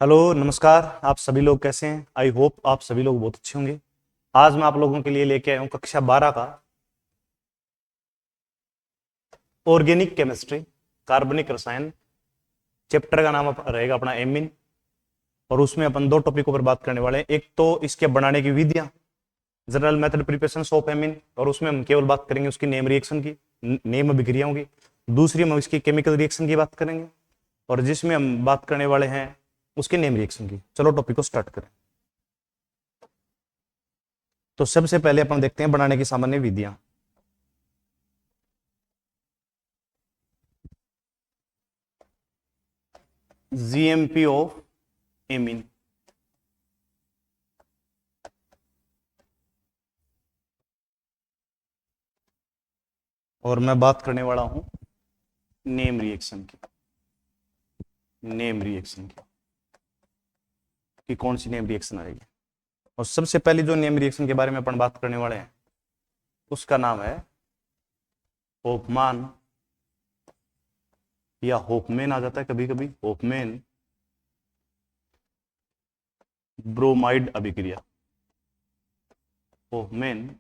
Hello नमस्कार। आप सभी लोग कैसे हैं? आई होप आप सभी लोग बहुत अच्छे होंगे। आज मैं आप लोगों के लिए लेके आया हूं कक्षा 12 का ऑर्गेनिक केमिस्ट्री, कार्बनिक रसायन। चैप्टर का नाम रहेगा अपना एमिन। और उसमें अपन दो टॉपिकों पर बात करने वाले हैं। एक तो इसके बनाने की विधियां, general method preparation of amine, और उसमें हम केवल बात करेंगे उसकी नेम रिएक्शन की, नेम अभिक्रियाओं की। दूसरी हम इसकी केमिकल रिएक्शन की बात करेंगे, और जिसमें हम बात करने वाले हैं उसके नेम रिएक्शन की। चलो टॉपिक को स्टार्ट करें। तो सबसे पहले अपन देखते हैं बनाने की सामान्य विधियां। GMP of amine. और मैं बात करने वाला हूं नेम रिएक्शन की। नेम रिएक्शन की कौन सी नेम रिएक्शन आएगी। और सबसे पहले जो नेम रिएक्शन के बारे में अपन बात करने वाले हैं उसका नाम है होफमान, या होफमेन आ जाता है कभी कभी, होफमेन ब्रोमाइड अभिक्रिया। होफमेन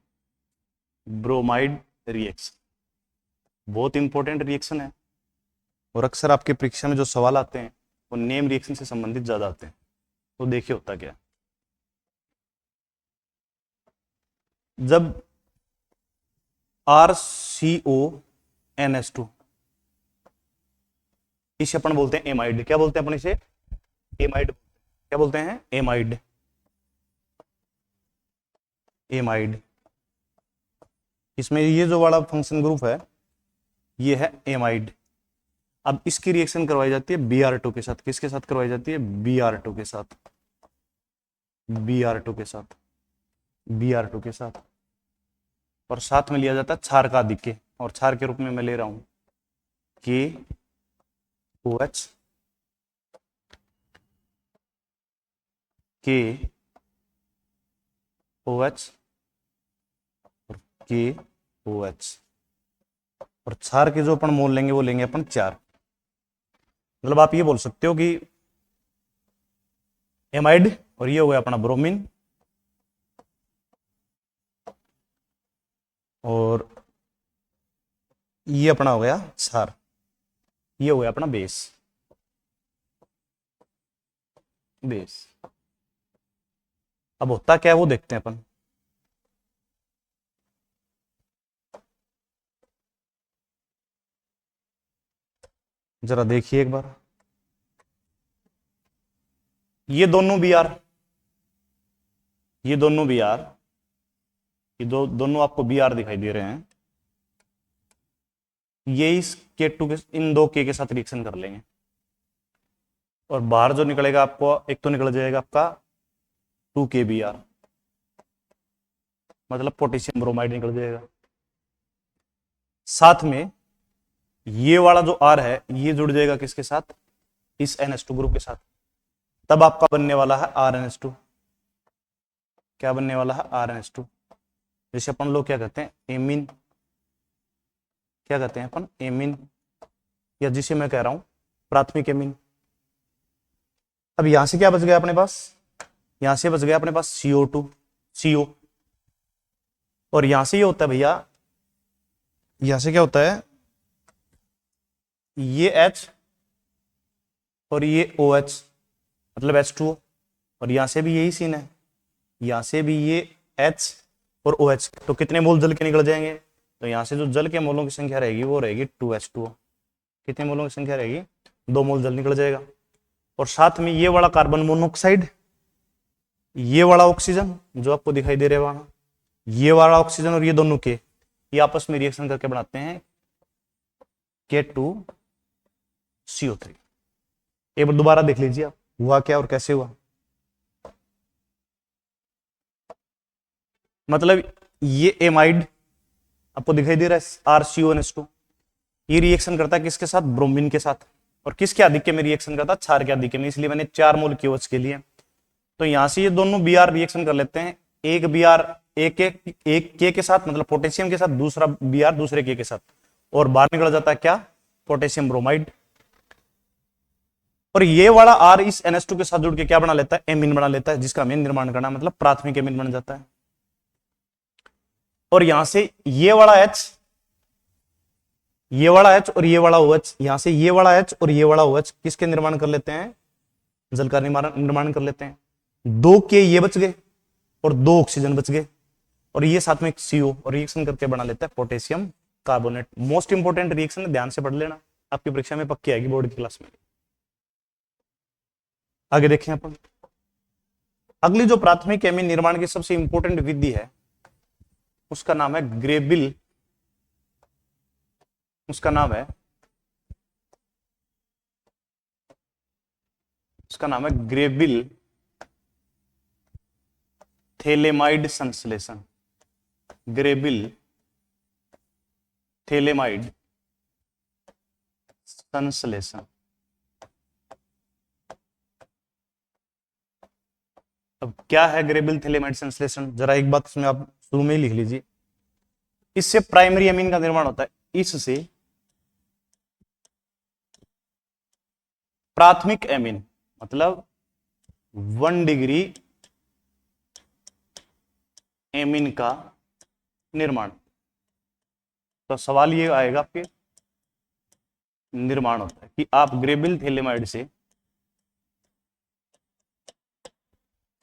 ब्रोमाइड रिएक्शन बहुत इंपॉर्टेंट रिएक्शन है, और अक्सर आपके परीक्षा में जो सवाल आते हैं वो नेम रिएक्शन से संबंधित ज्यादा आते हैं। तो देखिए होता क्या है। जब RCONS2, इसे अपन बोलते हैं एमाइड। क्या बोलते हैं अपन इसे? एमाइड। क्या बोलते हैं? एमाइड। एमाइड। इसमें ये जो वाला फंक्शन ग्रुप है ये है एमाइड। अब इसकी रिएक्शन करवाई जाती है Br2 के साथ। किसके साथ करवाई जाती है? Br2 के साथ। Br2 के साथ। Br2 के साथ। और साथ में लिया जाता है क्षार का अधिक्य, और क्षार के रूप में मैं ले रहा हूं KOH, KOH और KOH। और क्षार के जो अपन मोल लेंगे वो लेंगे अपन 4। मतलब आप ये बोल सकते हो कि एमाइड, और ये हो गया अपना ब्रोमीन, और ये अपना हो गया क्षार, ये हो गया अपना बेस। बेस अब होता क्या है वो देखते हैं अपन। जरा देखिए एक बार, ये दोनों बी आर, ये दोनों बी आर, ये दोनों आपको बी आर दिखाई दे रहे हैं। ये इस K2 के, इन दो K के साथ रिएक्शन कर लेंगे, और बाहर जो निकलेगा आपको, एक तो निकल जाएगा आपका 2KBr, मतलब पोटेशियम ब्रोमाइड निकल जाएगा। साथ में ये वाला जो R है ये जुड़ जाएगा किसके साथ? इस NH2 ग्रुप के साथ। तब आपका बनने वाला है RNH2। क्या बनने वाला है? RNH2। जैसे अपन लोग क्या कहते हैं? एमीन। क्या कहते हैं अपन? एमीन, या जिसे मैं कह रहा हूं प्राथमिक एमीन। अब यहां से क्या बच गया अपने पास? यहां से बच गया अपने पास CO2, CO। और यहां से ये होता है भैया, यहां से क्या होता है? ये H और ये OH, मतलब H2O। और यहां से भी यही सीन है, यहां से भी ये H और OH। तो कितने मोल जल के निकल जाएंगे? तो यहां से जो जल के मोलों की संख्या रहेगी वो रहेगी 2H2O। कितने मोलों की संख्या रहेगी? 2 मोल जल निकल जाएगा। और साथ में ये वाला कार्बन मोनोऑक्साइड, ये वाला ऑक्सीजन जो आपको दिखाई दे रहा है वहां, ये वाला ऑक्सीजन और ये दोनों के, ये आपस में रिएक्शन करके बनाते हैं K2CO3। एक बार दोबारा देख लीजिए आप, हुआ क्या और कैसे हुआ। मतलब ये एमाइड आपको दिखाई दे रहा है RCONS2, ये रिएक्शन करता है किसके साथ? ब्रोमीन के साथ। और किसके आधिक्य में रिएक्शन करता है? क्षार के आधिक्य में। इसलिए मैंने 4 मोल KOH के लिए। तो यहां से ये दोनों Br रिएक्शन कर लेते हैं। एक Br एक K के साथ, मतलब पोटेशियम के साथ, दूसरा Br दूसरे K के साथ, और बाहर निकल जाता है क्या? Potassium bromide. और ये वाला R इस NH2 के साथ जुड़ के क्या बना लेता है, एमीन बना लेता है, जिसका हमें निर्माण करना मतलब प्राथमिक एमीन बन जाता है। और यहां से ये वाला H, ये वाला H और ये वाला OH, यहां से ये वाला H और ये वाला OH किसके निर्माण कर लेते हैं, जल का निर्माण कर लेते हैं। दो के ये बच गए और दो ऑक्सीजन बच गए, और ये साथ में CO और रिएक्शन करके बना लेता है potassium carbonate. Most important reaction है, ध्यान से पढ़ लेना, आपकी परीक्षा में पक्की आएगी बोर्ड की क्लास में। आगे देखें अपन, अगली जो प्राथमिक एमीन निर्माण की सबसे इंपॉर्टेंट विधि है उसका नाम है ग्रेबिल, उसका नाम है ग्रेबिल थैलेमाइड संश्लेषण। ग्रेबिल थैलेमाइड संश्लेषण। अब क्या है ग्रेबिल थैलेमाइड संश्लेषण, जरा एक बात इसमें आप शुरू में ही लिख लीजिए। इससे प्राइमरी एमीन का निर्माण होता है, इससे प्राथमिक एमीन मतलब 1 डिग्री एमीन का निर्माण। तो सवाल ये आएगा आपके निर्माण होता है कि आप ग्रेबिल थैलेमाइड से,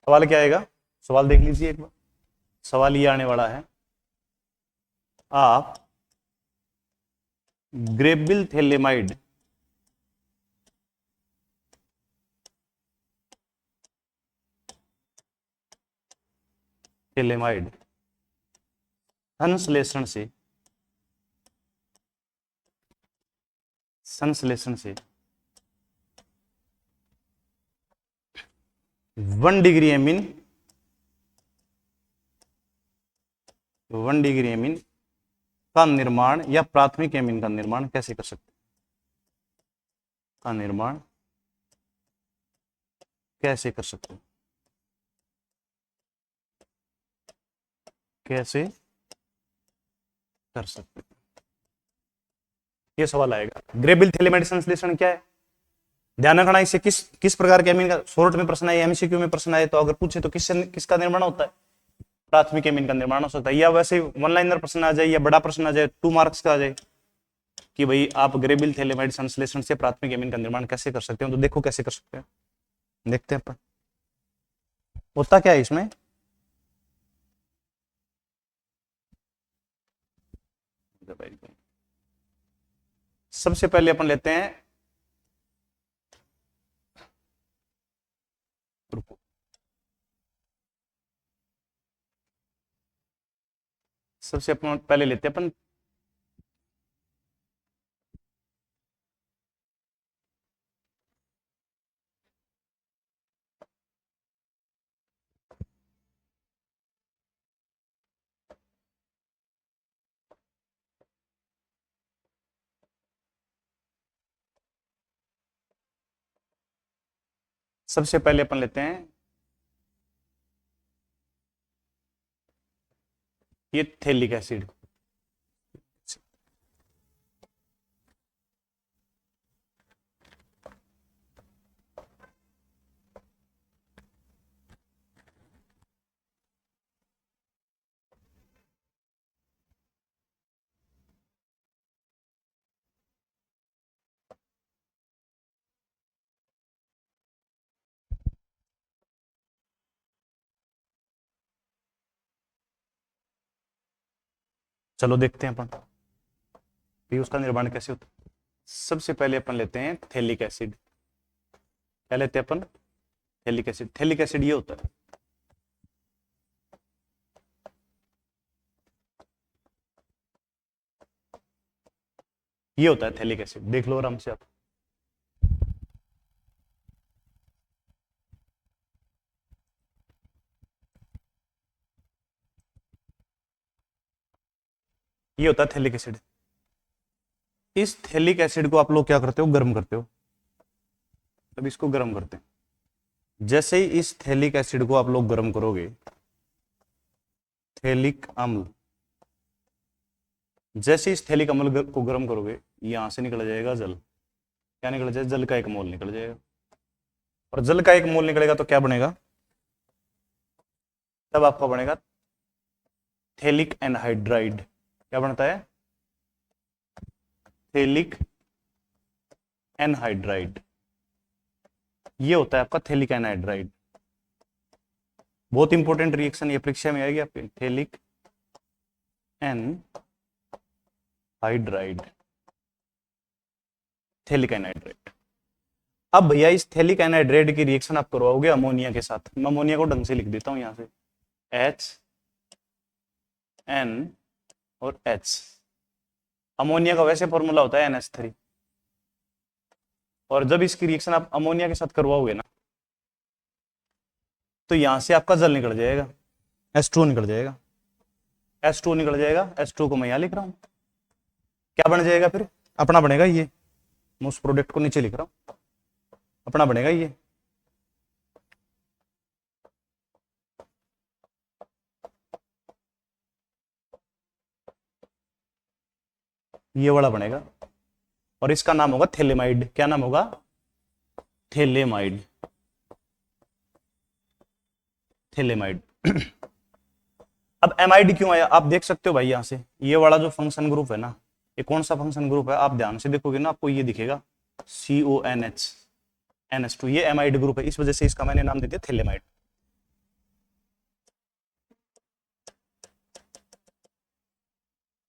सवाल क्या आएगा, सवाल देख लीजिए एक बार। सवाल ये आने वाला है, आप ग्रेबिल थैलेमाइड थैलेमाइड संश्लेषण से 1 डिग्री एमीन, 1 डिग्री एमीन का निर्माण या प्राथमिक एमीन का निर्माण कैसे कर सकते हैं, का निर्माण कैसे कर सकते हैं, कैसे कर सकते हैं, ये सवाल आएगा। ग्रेबिल थैलेमाइड संश्लेषण क्या है, ध्यान रखना, इससे किस प्रकार के एमीन का शॉर्ट में प्रश्न आए, एमसीक्यू में प्रश्न आए तो अगर पूछे तो किसका निर्माण होता है, प्राथमिक एमीन का निर्माण हो सकता है। या वैसे वन लाइनर प्रश्न आ जाए या बड़ा प्रश्न आ जाए 2 मार्क्स का आ जाए कि भाई आप ग्रेबिल थैलेमाइड संश्लेषण से प्राथमिक एमीन का निर्माण कैसे कर सकते हो, तो देखो कैसे कर सकते हैं, देखते हैं अपन। होता क्या है इसमें, सबसे पहले अपन लेते हैं सबसे अपन पहले लेते हैं अपन सबसे पहले अपन लेते हैं ये थैलिक एसिड। चलो देखते हैं अपन भी उसका निर्माण कैसे होता है। सबसे पहले अपन लेते हैं थैलिक एसिड, क्या लेते हैं अपन, थैलिक एसिड। थैलिक एसिड ये होता है, ये होता है थैलिक एसिड, देख लो आराम से आप। ये होता है थैलिक एसिड। इस थैलिक एसिड को आप लोग क्या करते हो, गर्म करते हो, तब इसको गर्म करते हैं। जैसे ही इस थैलिक एसिड को आप लोग गर्म करोगे, थैलिक अम्ल, जैसे इस थैलिक अम्ल को गर्म करोगे यहां से निकल जाएगा जल, क्या निकल जाएगा, जल का एक मोल निकल जाएगा। और जल का एक मोल निकलेगा तो क्या बनेगा, तब आपका बनेगा थैलिक एनहाइड्राइड। क्या बनता है, थैलिक एनहाइड्राइड। ये होता है आपका थैलिक एनहाइड्राइड। बहुत इंपॉर्टेंट रिएक्शन, ये परीक्षा में आएगी आपके, थैलिक एनहाइड्राइड, थैलिक एनहाइड्राइड। अब भैया इस थैलिक एनहाइड्राइड की रिएक्शन आप करवाओगे अमोनिया के साथ। मैं अमोनिया को ढंग से लिख देता हूं यहां से, HN और H। अमोनिया का वैसे फॉर्मूला होता है NH3, और जब इसकी रिएक्शन आप अमोनिया के साथ करवाओगे ना, तो यहां से आपका जल निकल जाएगा, H2O निकल जाएगा। H2O निकल जाएगा, H2O को मैं यहां लिख रहा हूं। क्या बन जाएगा फिर, अपना बनेगा ये, मैं उस प्रोडक्ट को नीचे लिख रहा हूं, अपना बनेगा ये वाला बनेगा, और इसका नाम होगा थैलेमाइड। क्या नाम होगा, थैलेमाइड, थैलेमाइड। अब एमाइड क्यों आया, आप देख सकते हो भाई यहां से, ये वाला जो फंक्शन ग्रुप है ना, ये कौन सा फंक्शन ग्रुप है, आप ध्यान से देखोगे ना आपको ये दिखेगा CONH NH2, ये एमाइड ग्रुप है, इस वजह से इसका मैंने नाम दे दिया थैलेमाइड।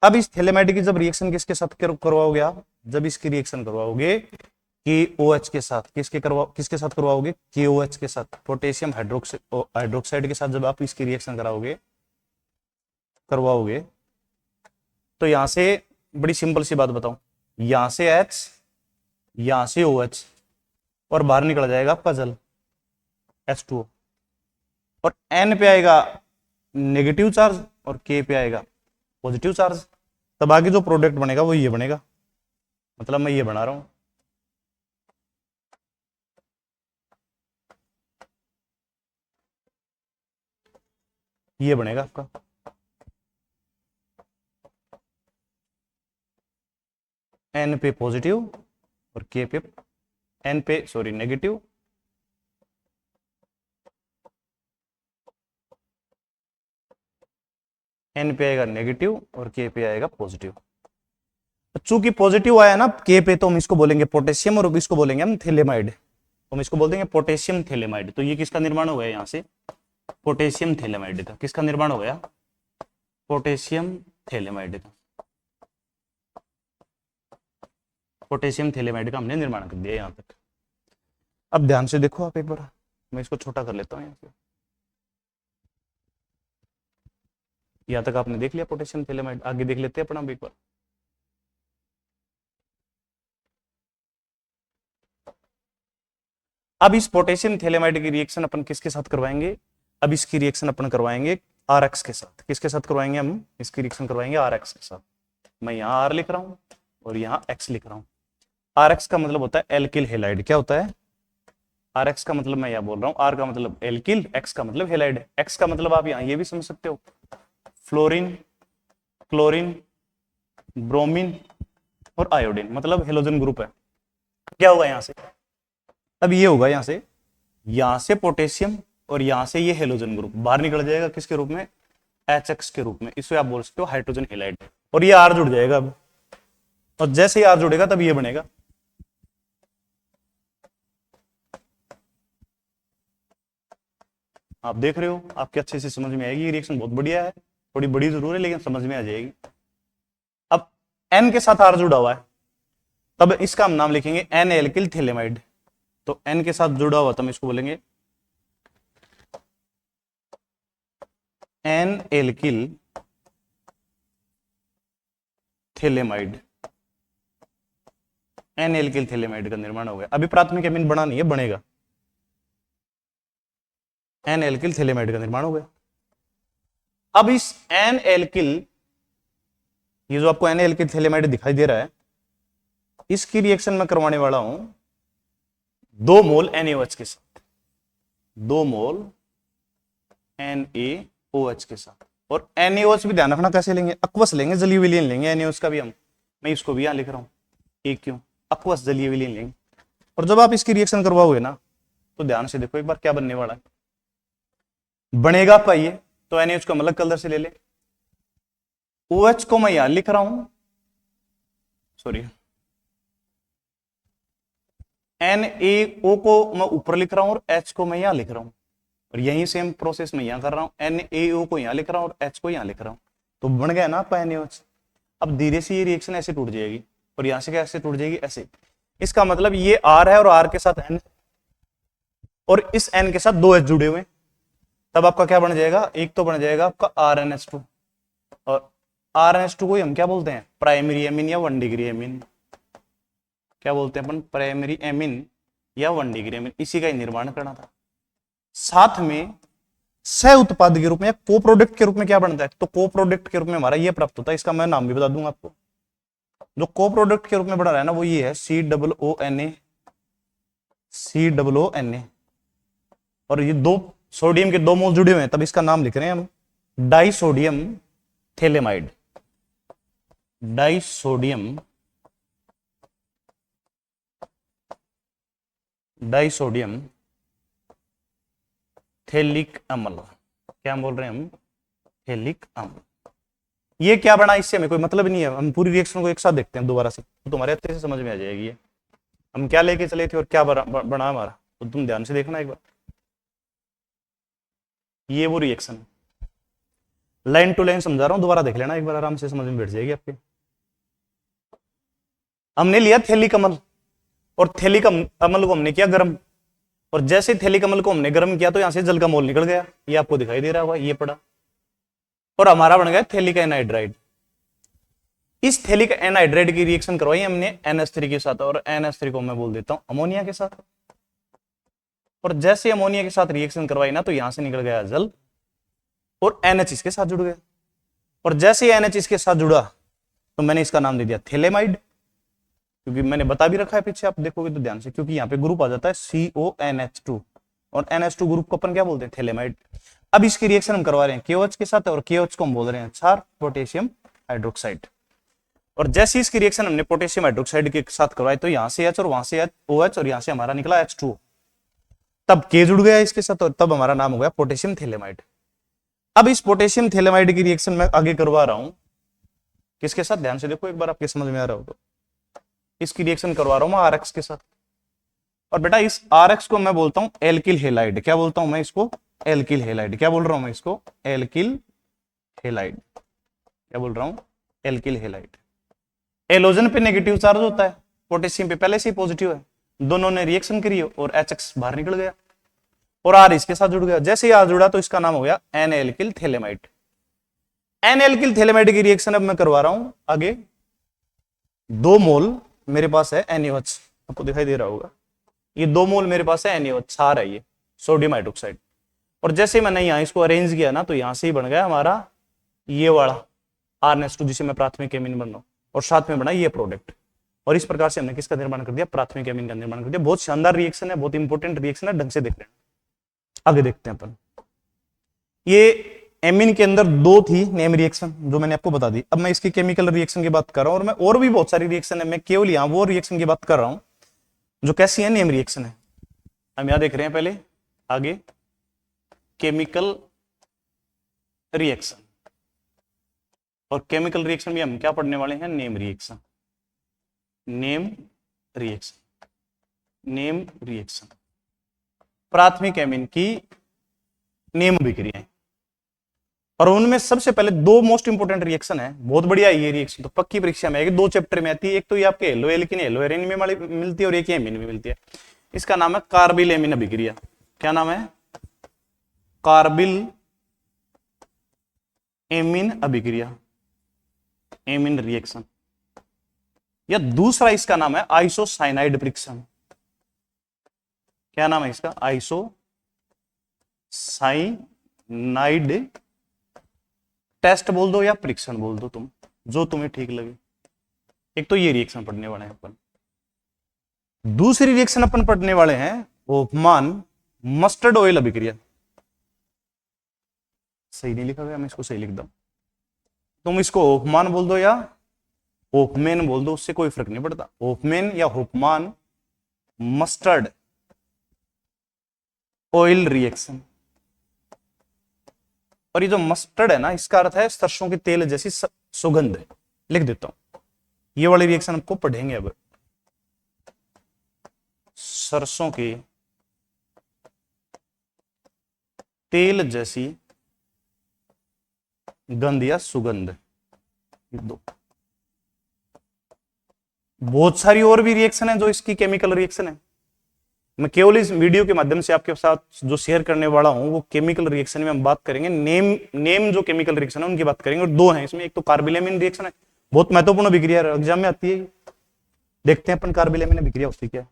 अब इस थैलेमाइड की जब रिएक्शन किसके साथ करवाओगे आप, जब इसकी रिएक्शन करवाओगे KOH के साथ, किसके साथ करवाओगे, KOH के साथ, पोटेशियम हाइड्रोक्साइड के साथ जब आप इसकी रिएक्शन करवाओगे तो यहां से बड़ी सिंपल सी बात बताऊं, यहां से H, यहां से OH, और बाहर निकल जाएगा आपका जल H2O, और N पे आएगा नेगेटिव चार्ज और K पे आएगा पॉजिटिव चार्ज। तब आगे जो प्रोडक्ट बनेगा वो ये बनेगा, मतलब मैं ये बना रहा हूं, ये बनेगा आपका। N पे पॉजिटिव और K पे, N पे सॉरी नेगेटिव, N पे आएगा नेगेटिव और K पे आएगा पॉजिटिव। चूंकि पॉजिटिव आया ना K पे, तो हम इसको बोलेंगे पोटेशियम और इसको बोलेंगे हम थैलेमाइड, हम इसको बोल देंगे पोटेशियम थैलेमाइड। तो ये किसका निर्माण हो गया यहां से, पोटेशियम थैलेमाइड का। किसका निर्माण हो गया, पोटेशियम थैलेमाइड का, पोटेशियम थैलेमाइड का हमने निर्माण कर दिया यहां तक। अब ध्यान से देखो आप एक बार, मैं इसको छोटा कर लेता हूं यहां से, यहां तक आपने देख लिया पोटेशियम थैलेमाइड, आगे देख लेते हैं अपना एक बार। अब इस पोटेशियम थैलेमाइड की रिएक्शन अपन किसके साथ करवाएंगे, अब इसकी रिएक्शन अपन करवाएंगे RX के साथ। किसके साथ करवाएंगे हम, इसकी रिएक्शन करवाएंगे RX के साथ। मैं यहां R लिख रहा हूं और यहां X लिख रहा हूं। RX का मतलब होता है एल्किल हेलाइड। क्या होता है, RX का मतलब मैं यहां बोल रहा हूं, R का मतलब एल्किल, X का मतलब हेलाइड। X का मतलब आप यहां ये भी समझ सकते हो, फ्लोरीन, क्लोरीन, ब्रोमीन और आयोडीन, मतलब हेलोजन ग्रुप है। क्या होगा यहां से, अब ये होगा यहां से पोटेशियम और यहां से ये हेलोजन ग्रुप बाहर निकल जाएगा, किसके रूप में, HX के रूप में। इसे आप बोल सकते हो हाइड्रोजन हेलाइड, और ये R जुड़ जाएगा अब, और जैसे ही R जुड़ेगा तब ये बनेगा। आप देख रहे हो, आपके अच्छे से समझ में आएगी। ये रिएक्शन बहुत बढ़िया है, थोड़ी बड़ी जरूर है लेकिन समझ में आ जाएगी। अब N के साथ R जुड़ा हुआ है, तब इसका हम नाम लिखेंगे N एल्किल थैलेमाइड। तो N के साथ जुड़ा हुआ तो हम इसको बोलेंगे N alkyl phthalimide. N alkyl phthalimide का निर्माण हो गया। अभी प्राथमिक एमीन बना नहीं है, बनेगा। N एल्किल थैलेमाइड का निर्माण हो गया। अब इस N एल्किल, ये जो आपको N एल्किल थैलेमाइड दिखाई दे रहा है, इसकी रिएक्शन में करवाने वाला हूं 2 मोल NaOH के साथ, 2 मोल NaOH के साथ। और NaOH भी ध्यान रखना कैसे लेंगे, अक्वस लेंगे, जलीय विलयन लेंगे NaOH का भी हम। मैं इसको भी यहां लिख रहा हूं, एक क्यों, अक्वस जलीय विलयन लेंगे। और जब आप इसकी रिएक्शन करवाओगे ना, तो ध्यान से देखो एक बार क्या बनने वाला है, बनेगा आपका ये, तो NaOH को हम अलग कलर से ले ले, OH को मैं यहां लिख रहा हूं, सॉरी NaO को मैं ऊपर लिख रहा हूं और H को मैं यहां लिख रहा हूं, और यही सेम प्रोसेस मैं यहां कर रहा हूं, NaO को यहां लिख रहा हूं और H को यहां लिख रहा हूं, तो बन गया ना आपका NaOH। अब धीरे से ये रिएक्शन ऐसे टूट जाएगी और यहां से कैसे टूट जाएगी, ऐसे। इसका मतलब ये R है और R के साथ N, और इस N के साथ दो H जुड़े हुए, तब आपका क्या बन जाएगा, एक तो बन जाएगा आपका RnH2, और RnH2 को हम क्या बोलते हैं, प्राइमरी एमीन या 1 डिग्री एमीन, क्या बोलते हैं अपन, प्राइमरी एमीन या 1 डिग्री एमीन, इसी का ही निर्माण करना था। साथ में सह उत्पाद के रूप में या को प्रोडक्ट के रूप में क्या बनता है, तो को प्रोडक्ट के रूप में हमारा ये प्राप्त होता है, इसका मैं नाम भी बता दूंगा आपको। जो को प्रोडक्ट के रूप में बना रहा है ना, वो ये है COONA, और ये दो सोडियम के 2 मोल जुड़े हुए हैं, तब इसका नाम लिख रहे हैं हम डाइसोडियम थैलेमाइड, डाइसोडियम थैलिक अम्ल, क्या बोल रहे हैं हम, थैलिक अम्ल। ये क्या बना, इससे हमें कोई मतलब नहीं है, हम पूरी रिएक्शन को एक साथ देखते हैं दोबारा से, तो तुम्हारे अच्छे से समझ में आ जाएगी ये हम क्या लेके चले थे और क्या बना हमारा, तो तुम ध्यान से देखना एक बार। ये वो रिएक्शन, लाइन टू लाइन समझा रहा हूं, दोबारा देख लेना एक बार, आराम से समझ में बैठ जाएगी आपके। हमने लिया थैलिक अम्ल, और थैलिक अम्ल को हमने किया गर्म, और जैसे थैलिक अम्ल को हमने गर्म किया तो यहां से जल का मोल निकल गया, ये आपको दिखाई दे रहा होगा, ये पड़ा, और हमारा बन गया थैलिक एनहाइड्राइड। इस थैलिक एनहाइड्राइड की रिएक्शन करवाई हमने NH3 के साथ, और NH3 को मैं बोल देता हूं अमोनिया के साथ, और जैसे अमोनिया के साथ रिएक्शन करवाई ना, तो यहां से निकल गया जल, और NH इसके साथ जुड़ गया, और जैसे NH इसके साथ जुड़ा तो मैंने इसका नाम दे दिया थैलेमाइड, क्योंकि मैंने बता भी रखा है पीछे, आप देखोगे तो ध्यान से, क्योंकि यहाँ पे ग्रुप आ जाता है CONH2, और NH2 ग्रुप को अपन क्या बोलते हैं, थैलेमाइड। अब इसकी रिएक्शन हम करवा रहे हैं KOH के साथ, और KOH को हम बोल रहे हैं क्षार पोटेशियम हाइड्रोक्साइड, और जैसी इसकी रिएक्शन हमने पोटेशियम हाइड्रोक्साइड के साथ करवाई, तो यहां से H और वहां से OH, और यहां से हमारा निकला H2, तब K जुड़ गया इसके साथ, और तब हमारा नाम हो गया पोटेशियम थैलेमाइड। अब इस पोटेशियम थैलेमाइड की रिएक्शन मैं आगे करवा रहा हूं किसके साथ, ध्यान से देखो एक बार, आपके समझ में आ रहा हो तो, इसकी रिएक्शन करवा रहा हूं मैं RX के साथ, और बेटा इस RX को मैं बोलता हूं एल्किल हेलाइड, क्या बोलता हूं मैं इसको, एल्किल हेलाइड, क्या बोल रहा हूं मैं इसको, एल्किल हेलाइड, क्या बोल रहा हूं, एल्किल हेलाइड। एलोजन पे नेगेटिव चार्ज होता है, पोटेशियम पे पहले से ही पॉजिटिव है, दोनों ने रिएक्शन करी और HX बाहर निकल गया, और R इसके साथ जुड़ गया, जैसे ही R जुड़ा तो इसका नाम हो गया N alkyl phthalimide. N alkyl phthalimide की रिएक्शन अब मैं करवा रहा हूं आगे, 2 मोल मेरे पास है NaOH, आपको दिखाई दे रहा होगा, ये 2 मोल मेरे पास है NaOH, क्षार है ये सोडियम हाइड्रोक्साइड, और जैसे मैंने यहां इसको अरेंज किया ना, तो यहां से ही बन गया हमारा ये वाला RnH2, जिसे मैं प्राथमिक एमीन बन रहा हूं, और साथ में बना ये प्रोडक्ट, और इस प्रकार से हमने किसका निर्माण कर दिया, प्राथमिक एमीन का निर्माण कर दिया। बहुत शानदार रिएक्शन है, बहुत इंपॉर्टेंट रिएक्शन है, ढंग से देख लेना। आगे देखते हैं अपन, ये एमीन के अंदर 2 थी नेम रिएक्शन जो मैंने आपको बता दी। अब मैं इसकी केमिकल रिएक्शन की बात कर रहा हूं, और मैं और भी बहुत सारी रिएक्शन है, मैं केवल यहां वो रिएक्शन की बात कर रहा हूं जो कैसी है, नेम रिएक्शन है। हम यहां देख रहे हैं पहले आगे केमिकल रिएक्शन, और केमिकल रिएक्शन में हम क्या पढ़ने वाले हैं, name reaction, name reaction, name reaction, प्राथमिक एमीन की नेम अभिक्रियाएं, और उनमें सबसे पहले 2 मोस्ट इंपोर्टेंट रिएक्शन है, बहुत बढ़िया ये रिएक्शन तो पक्की परीक्षा में आएगी, 2 चैप्टर में आती है, एक तो ये आपके एलो एल्किन एलो एरेन में मिलती है, और एक एमीन में मिलती है। इसका नाम है कार्बिल एमीन अभिक्रिया, क्या नाम है, कार्बिल एमीन अभिक्रिया, एमीन रिएक्शन, या दूसरा इसका नाम है आइसोसाइनाइड परीक्षण, क्या नाम है इसका, आइसोसाइनाइड टेस्ट बोल दो या परीक्षण बोल दो, तुम जो तुम्हें ठीक लगे। एक तो ये रिएक्शन पढ़ने वाले हैं अपन, दूसरी रिएक्शन अपन पढ़ने वाले हैं होफमान मस्टर्ड ऑयल अभिक्रिया। सही नहीं लिखा गया, मैं इसको सही लिख दूं, तुम इसको होफमान बोल दो या होफमेन बोल दो, उससे कोई फर्क नहीं पड़ता, होफमेन या होफमान मस्टर्ड ऑयल रिएक्शन। और ये जो मस्टर्ड है ना, इसका अर्थ है सरसों के तेल जैसी सुगंध। लिख देता हूं, ये वाली रिएक्शन आपको पढ़ेंगे अब। सरसों के तेल जैसी गंध या सुगंध। दो बहुत सारी और भी रिएक्शन है जो इसकी केमिकल रिएक्शन है। मैं केवल इस वीडियो के माध्यम से आपके साथ जो शेयर करने वाला हूं वो केमिकल रिएक्शन में हम बात करेंगे। नेम जो केमिकल रिएक्शन है उनकी बात करेंगे, और दो हैं इसमें। एक तो कार्बिलेमिन रिएक्शन है, बहुत महत्वपूर्ण अभिक्रिया एग्जाम में आती है। देखते हैं अपन कार्बिलेमिन अभिक्रिया उसकी क्या है।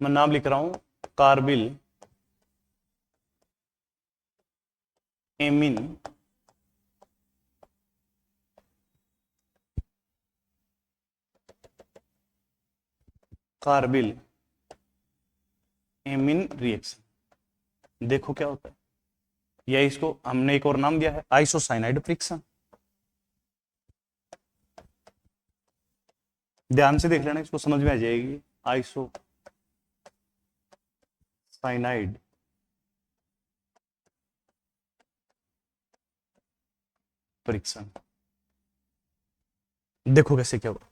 मैं नाम लिख रहा हूं, carbylamine carbylamine reaction. देखो क्या होता है, या इसको हमने एक और नाम दिया है आइसोसाइनाइड फ्रिक्शन। ध्यान से देख लेना, इसको समझ में आ जाएगी। Isocyanide friction. देखो कैसे क्या होगा,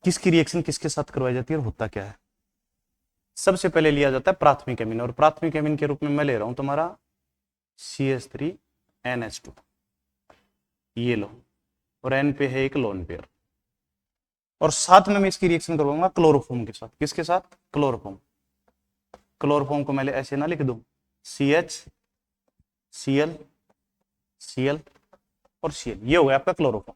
किसकी रिएक्शन किसके साथ करवाई जाती है और होता क्या है। सबसे पहले लिया जाता है प्राथमिक एमिन, और प्राथमिक एमिन के रूप में मैं ले रहा हूं तुम्हारा CH3NH2, ये लो, और N पे है एक लोन पेयर। और साथ में मैं इसकी रिएक्शन करवाऊंगा क्लोरोफॉर्म के साथ। किसके साथ? क्लोरोफॉर्म। क्लोरोफॉर्म को मैं ऐसे ना लिख दूं, CH Cl Cl और Cl, ये हो गया आपका क्लोरोफॉर्म।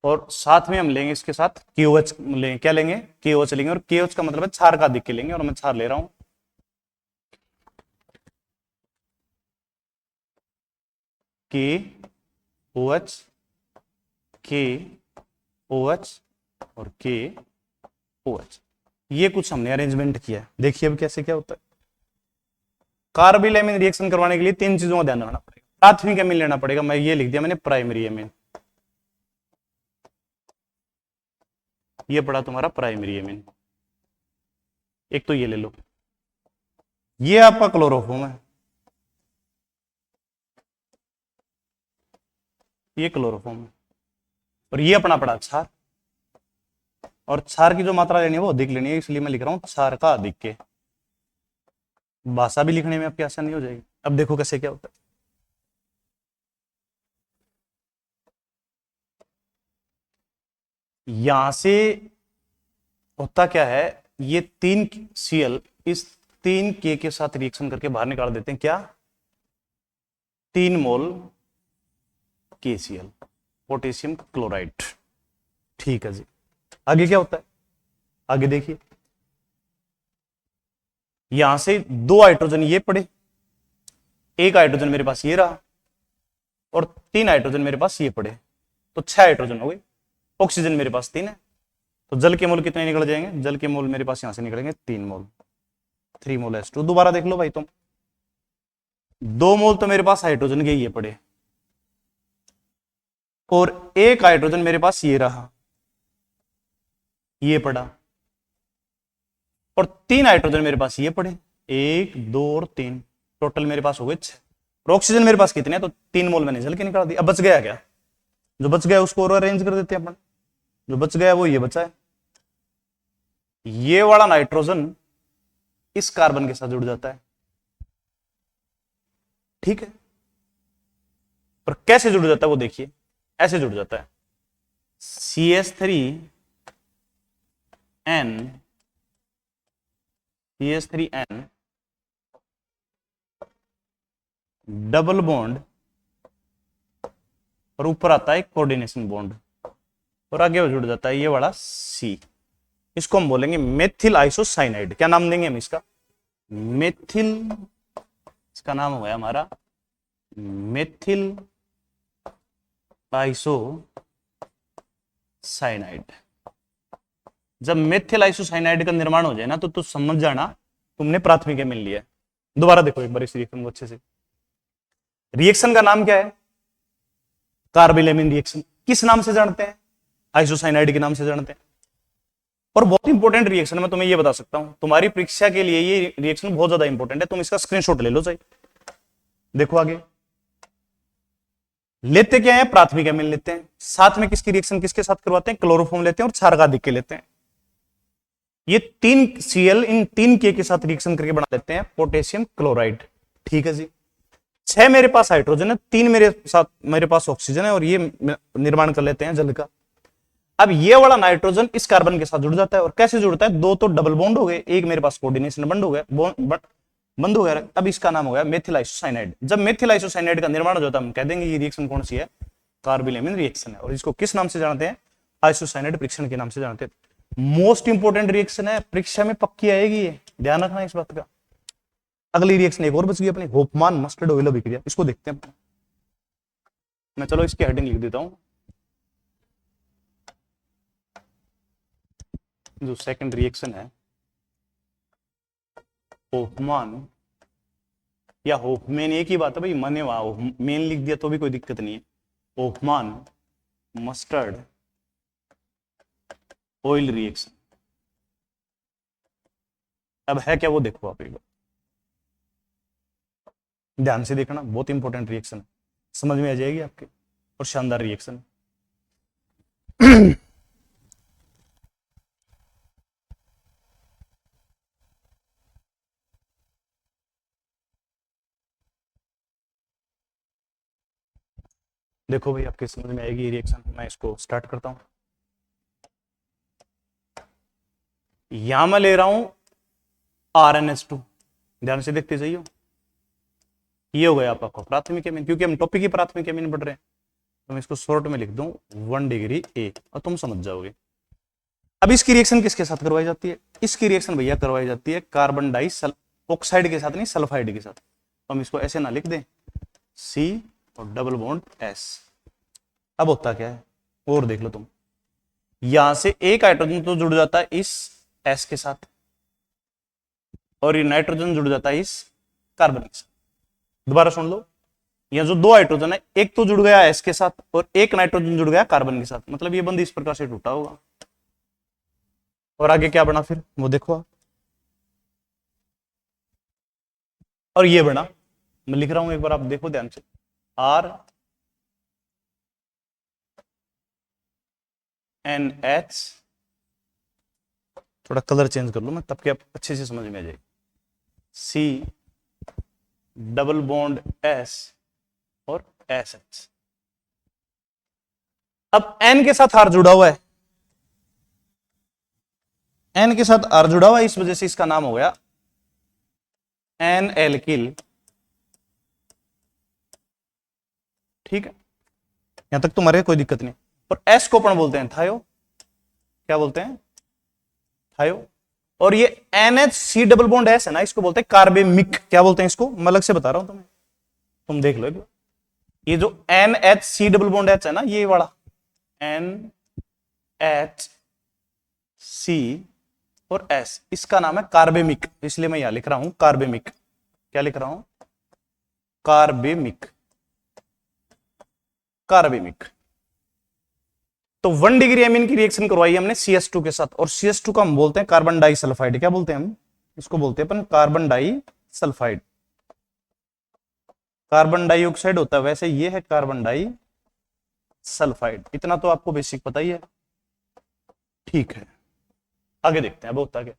और साथ में हम लेंगे इसके साथ KOH लेंगे। क्या लेंगे? KOH लेंगे, और KOH का मतलब है क्षार का अधिक के लेंगे, और मैं क्षार ले रहा हूं KOH KOH और KOH। ये कुछ हमने अरेंजमेंट किया है। देखिए अब कैसे क्या होता है। कार्बिल एमिन रिएक्शन करवाने के लिए तीन चीजों का ध्यान रखना पड़ेगा। प्राथमिक एमिन लेना पड़ेगा, मैं ये लिख दिया मैंने प्राइमरी एमिन, ये पड़ा तुम्हारा प्राइमरी एमिन। एक तो ये ले लो, ये आपका क्लोरोफॉर्म है, ये क्लोरोफॉर्म है, और ये अपना पड़ा क्षार। और क्षार की जो मात्रा लेनी है वो अधिक लेनी है, इसलिए मैं लिख रहा हूं क्षार का अधिक के। भाषा भी लिखने में आपकी आसानी हो जाएगी। अब देखो कैसे क्या होता है। यहां से होता क्या है, ये 3 Cl इस 3 K के साथ रिएक्शन करके बाहर निकाल देते हैं। क्या? 3 मोल KCl, पोटेशियम क्लोराइड। ठीक है जी, आगे क्या होता है? आगे देखिए, यहां से 2 हाइड्रोजन ये पड़े, एक हाइड्रोजन मेरे पास ये रहा, और 3 हाइड्रोजन मेरे पास ये पड़े, तो 6 हाइड्रोजन हो गए। ऑक्सीजन मेरे पास 3 है, तो जल के मोल कितने निकल जाएंगे? जल के मोल मेरे पास यहां से निकलेंगे 3 मोल, 3 मोल H2। दोबारा देख लो भाई तुम, 2 मोल तो मेरे पास हाइड्रोजन के ये पड़े, और एक हाइड्रोजन मेरे पास ये रहा, ये पड़ा, और 3 हाइड्रोजन मेरे पास ये पड़े, 1 2 और 3, टोटल मेरे पास हो गए 6। और ऑक्सीजन मेरे पास कितने हैं? तो 3 मोल मैंने जल के निकाल दी। अब बच गया क्या? जो बच गया उसको और अरेंज कर देते हैं अपन। जो बच गया वो ये बचा है, ये वाला नाइट्रोजन इस कार्बन के साथ जुड़ जाता है। ठीक है, पर कैसे जुड़ जाता है वो देखिए, ऐसे जुड़ जाता है। CH3N डबल बॉन्ड, और ऊपर आता है कोऑर्डिनेशन बॉन्ड, और आगे जुड़ जाता है ये वाला C। इसको हम बोलेंगे मेथिल आइसोसाइनाइड। क्या नाम देंगे हम इसका? मेथिल, इसका नाम हो गया हमारा मेथिल आइसोसाइनाइड। जब मेथिल आइसोसाइनाइड का निर्माण हो जाए ना, तो समझ जाना तुमने प्राथमिक एमिन लिया है। दोबारा देखो एक बार इस रिएक्शन को अच्छे से। रिएक्शन का नाम क्या है? Carbylamine reaction. किस नाम से जानते हैं? आइसोसाइनाइड के नाम से जानते हैं। और बहुत इंपॉर्टेंट रिएक्शन, मैं तुम्हें ये बता सकता हूं, तुम्हारी परीक्षा के लिए ये रिएक्शन बहुत ज्यादा इंपॉर्टेंट है, तुम इसका स्क्रीनशॉट ले लो चाहिए। देखो आगे लेते क्या है, प्राथमिक एमिन लेते हैं, साथ में किसकी रिएक्शन किसके साथ करवाते हैं, क्लोरोफॉर्म लेते हैं और क्षारक के लेते हैं। ये 3 Cl इन 3 के साथ रिएक्शन करके बना लेते हैं पोटेशियम क्लोराइड। ठीक है जी। 6 मेरे पास हाइड्रोजन है, 3 मेरे पास ऑक्सीजन है, और ये निर्माण कर लेते हैं जल का। अब ये वाला नाइट्रोजन इस कार्बन के साथ जुड़ जाता है, और कैसे जुड़ता है, 2 तो डबल बॉन्ड हो गए, एक मेरे पास कोऑर्डिनेशन बंद हो गया, बंद हो गया। अब इसका नाम हो गया मेथिल आइसोसाइनाइड। जब मेथिल आइसोसाइनाइड का निर्माण हो जाता है, हम कह देंगे ये रिएक्शन कौन सी है, कार्बोनिल रिएक्शन है, और इसको किस नाम से जानते हैं, आइसोसाइनाइड परीक्षण के नाम से जानते हैं। मोस्ट इंपोर्टेंट रिएक्शन है, परीक्षा में पक्की आएगी ये, ध्यान रखना इस बात का। अगली रिएक्शन एक और बच गई अपनी, होफमान मस्टर्ड ऑयल अभिक्रिया, इसको देखते हैं। मैं चलो इसकी हेडिंग लिख देता हूं। जो सेकंड रिएक्शन है होफमान या होफमेन, एक ही बात है भाई, मने वहां मेन लिख दिया तो भी कोई दिक्कत नहीं है। होफमान मस्टर्ड ऑयल रिएक्शन, अब है क्या वो देखो आप एक बार, ध्यान से देखना, बहुत इंपॉर्टेंट रिएक्शन है, समझ में आ जाएगी आपके, और शानदार रिएक्शन। देखो भाई आपके समझ में आएगी रिएक्शन। मैं इसको स्टार्ट करता हूं। यहां मैं ले रहा हूं RnH2, ध्यान से देखते जाइए। ये हो गया आपका प्राथमिक एमिन, क्योंकि हम टॉपिक ही प्राथमिक एमिन पढ़ रहे हैं, तो मैं इसको शॉर्ट में लिख दूं 1 डिग्री A, और तुम समझ जाओगे। अब इसकी रिएक्शन किसके साथ करवाई जाती है, इसकी रिएक्शन भैया करवाई जाती है कार्बन डाई ऑक्साइड के साथ, नहीं सल्फाइड के साथ। तो हम इसको ऐसे ना लिख दें, C और डबल बॉन्ड S। अब होता क्या है और देख लो तुम, यहां से एक हाइड्रोजन तो जुड़ जाता है इस S के साथ, और ये नाइट्रोजन जुड़ जाता है इस कार्बन के साथ। दोबारा सुन लो, ये जो 2 हाइड्रोजन है, एक तो जुड़ गया S के साथ और एक नाइट्रोजन जुड़ गया कार्बन के साथ, मतलब ये बंद इस प्रकार से टूटा होगा। और आगे क्या बना फिर वो देखो आप, और ये बना, मैं लिख रहा हूं एक बार आप देखो ध्यान से, RNH, थोड़ा कलर चेंज कर लो मैं, तब क्या अच्छे से समझ में आ जाएगी, C डबल बॉन्ड S और SH। अब N के साथ R जुड़ा हुआ है, N के साथ R जुड़ा हुआ है, इस वजह से इसका नाम हो गया N एल्किल। ठीक है, यहां तक तुम्हारे कोई दिक्कत नहीं। और S को अपन बोलते हैं थायो, क्या बोलते हैं, थायो। और ये NHC डबल बॉन्ड S है ना, इसको बोलते हैं कार्बेमिक। क्या बोलते हैं इसको, मैं अलग से बता रहा हूं तुम्हें, तुम देख लो एक बार। ये जो NHC डबल बॉन्ड H है ना, ये वाला NHC और S, इसका नाम है कार्बेमिक, इसलिए मैं यहां लिख रहा हूं कार्बेमिक। क्या लिख रहा हूं, कार्बेमिक, कार्बेमिक। तो 1 डिग्री एमिन की रिएक्शन करवाई हमने CS2 के साथ, और CS2 का हम बोलते हैं कार्बन डाई सल्फाइड। क्या बोलते हैं हम, इसको बोलते हैं अपन carbon disulphide. Carbon dioxide होता है, वैसे ये है कार्बन डाई सल्फाइड। इतना तो आपको बेसिक पता ही है। ठीक है, आगे देखते हैं, बहुत आगे।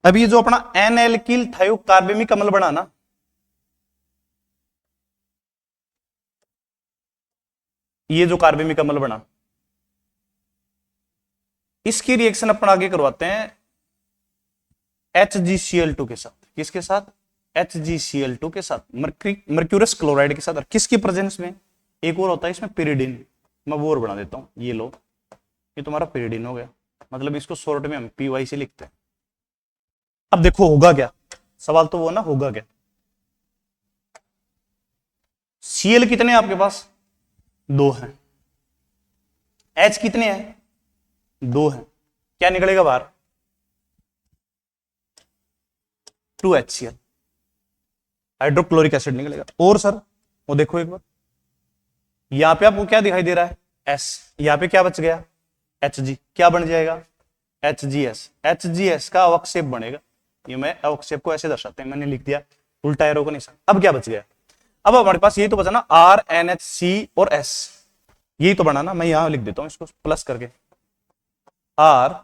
अब ये जो अपना एन एल्किल थायोकार्बेमिक अम्ल बना ना, ये जो कार्बेमिक अम्ल बना, इसकी रिएक्शन अपन आगे करवाते हैं HgCl2 के साथ। किसके साथ, HgCl2 के साथ, मर्क्यूरस क्लोराइड के साथ। और किसकी प्रेजेंस में, एक और होता है इसमें पिरिडिन, मैं वो और बना देता हूं, ये लो, ये तुम्हारा पिरिडिन हो गया, मतलब इसको शॉर्ट में हम PY से लिखते हैं। अब देखो होगा क्या, सवाल तो वो ना, होगा क्या। Cl कितने हैं आपके पास, 2 हैं। H कितने हैं, 2 हैं। क्या निकलेगा बाहर, 2HCl, हाइड्रोक्लोरिक एसिड निकलेगा। और सर वो देखो एक बार, यहां पे आपको क्या दिखाई दे रहा है, एस, यहां पे क्या बच गया, एच जी, क्या बन जाएगा, H G S, H G S का अवक्षेप बनेगा, ये मैं अवक्षेप को ऐसे दर्शाते हैं, मैंने लिख दिया उल्टा एरो का निशान। अब क्या बच गया, अब हमारे पास यही तो बचा ना, आर एन एच सी और एस, यही तो बना ना, मैं यहां लिख देता हूं इसको प्लस करके, R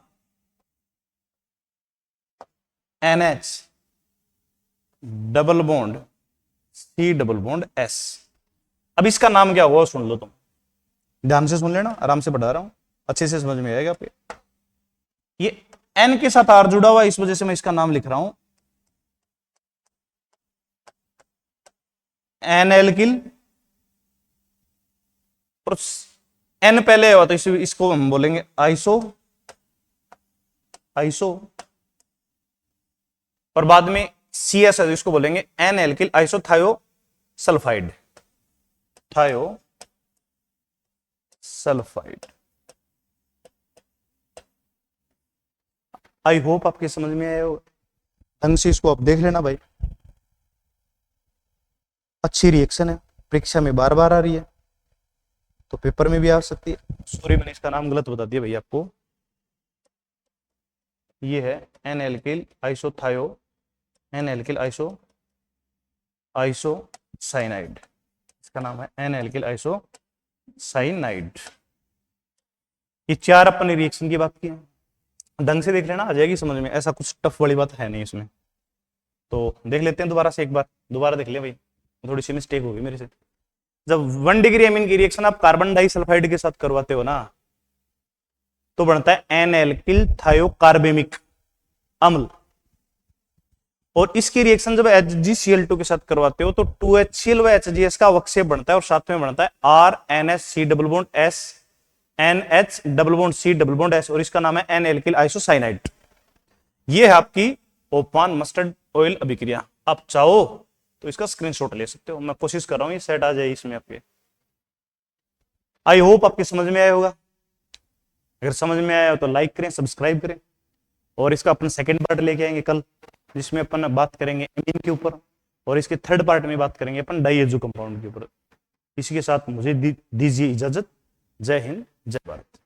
N H double bond C double bond S. अब इसका नाम क्या होगा सुन लो तुम, ध्यान से सुन लेना, आराम से पढ़ा रहा हूं, अच्छे से समझ में आएगा आपके। ये एन के साथ आर जुड़ा हुआ, इस वजह से मैं इसका नाम लिख रहा हूं एन एल्किल, और एन पहले हुआ तो इसको हम बोलेंगे आइसो, आइसो, और बाद में सी एस है इसको बोलेंगे एन एल्किल आइसोथायो सल्फाइड, थायो सल्फाइड। आई होप आपके समझ में आया हो, ढंग से इसको आप देख लेना भाई, अच्छी रिएक्शन है, परीक्षा में बार बार आ रही है, तो पेपर में भी आ सकती है। सॉरी मैंने इसका नाम गलत बता दिया भैया आपको, ये है N alkyl isothio, N alkyl iso isocyanide, इसका नाम है एन एल्किल आइसोसाइनाइड। ये चार अपन रिएक्शन की बात की है, ढंग से देख लेना, आ जाएगी समझ में, ऐसा कुछ टफ वाली बात है नहीं इसमें। तो देख लेते हैं दोबारा से, एक बार दोबारा देख ले भाई, थोड़ी सी मिस्टेक होगी मेरे से। जब 1 डिग्री एमीन की रिएक्शन आप कार्बन डाइसल्फाइड के साथ करवाते हो ना, तो बनता है एन एल्किल थायोकार्बेमिक अम्ल, और इसकी रिएक्शन जब HgCl2 के साथ करवाते हो तो 2HCl व HGS का अवक्षेप बनता है, और साथ में बनता है RNH double bond S NH double bond C double bond S, और इसका नाम है एन एल्किल आइसोसाइनाइड। ये है आपकी ओपान मस्टर्ड ऑयल अभिक्रिया। आप चाहो तो इसका स्क्रीनशॉट ले सकते हो, मैं कोशिश कर रहा हूं ये सेट आ जाए इसमें आपके। आई होप आपके समझ में आया होगा, अगर समझ में आया हो तो लाइक करें, सब्सक्राइब करें, और इसका अपन सेकंड पार्ट लेके आएंगे कल, जिसमें अपन बात करेंगे एमीन के ऊपर, और इसके थर्ड पार्ट में बात करेंगे अपन डाइएजो कंपाउंड के ऊपर। इसी के साथ मुझे दीजिए इजाजत। जय हिंद, जय भारत।